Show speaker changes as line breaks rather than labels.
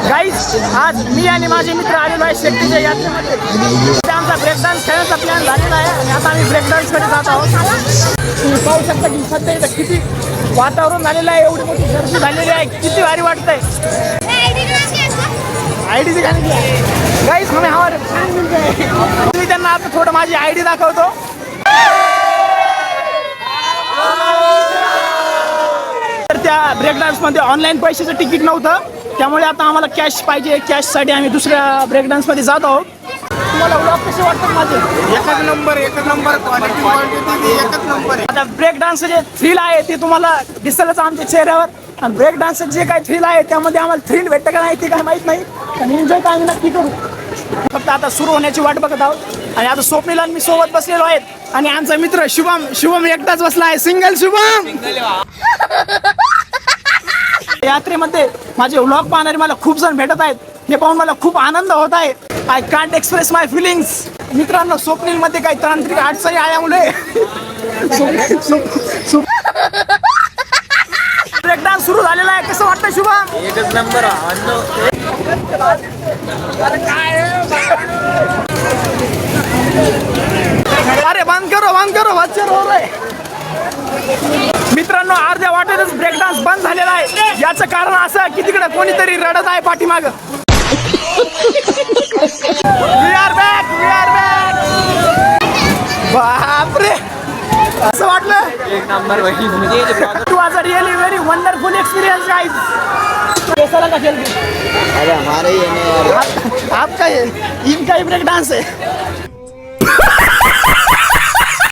Guys आज मी आणि माझे मित्र आलेलो आहे शेट्टीच्या यात्रेमध्ये. आमचा ब्रेक डान्स खेळण्याचा प्लॅन झालेला आहे आणि आता आम्ही ब्रेक डान्स कडे जात आहोत. तुम्ही पाहू शकता की सध्या इथं किती वातावरण झालेलं आहे, एवढी मोठी गर्दी झालेली आहे, किती भारी वाटतंय. आयडी गाणी गाईज हमें हमारे मी त्यांना आता थोडं माझी आयडी दाखवतो. तर त्या ब्रेक डान्समध्ये ऑनलाईन पैशाचं तिकीट नव्हतं, त्यामुळे आता आम्हाला कॅश पाहिजे. कॅशसाठी आम्ही दुसऱ्या ब्रेक डान्समध्ये जात आहोत. तुम्हाला व्लॉग कसे वाटतात माझे?
एकच नंबर एकच नंबर.
आता ब्रेक डान्सचं जे थ्रिल आहे ते तुम्हाला दिसेलच आमच्या चेहऱ्यावर. आणि ब्रेक डान्सचं जे काही थ्रिल आहे त्यामध्ये आम्हाला थ्रिल भेटतं का नाही ते काय माहीत नाही, पण एन्जॉय तर आम्ही नक्की करू. फक्त आता सुरू होण्याची वाट बघत आहोत. आणि आता स्वप्नील आणि मी सोबत बसलेलो आहेत आणि आमचा मित्र शुभम एकटाच बसला आहे. सिंगल शुभम. यात्रेमध्ये माझे व्लॉग पाहणारे मला खूप जण भेटत आहेत. हे पाहून मला खूप आनंद होत आहे. I can't express my feelings. मित्रांनो, स्वप्नील मध्ये काही तांत्रिक अडचणी आल्यामुळे ब्रेक डान्स सुरू झालेला आहे. कसं वाटतं शुभम?
एकच नंबर.
अरे बंद करो बच्चे रो रहे. मित्रांनो, अर्ध्या वाटेतच ब्रेक डान्स बंद झालेला आहे. याचं कारण असं की तिकडे कोणीतरी रडत आहे पाठीमाग. We are back. बापरे, असं वाटलं.
एक नंबर.
Two was a really very wonderful experience guys. कैसा लगा खेल के?
अरे हमारे ही है
आपका ये इनका ही ब्रेक डांस है.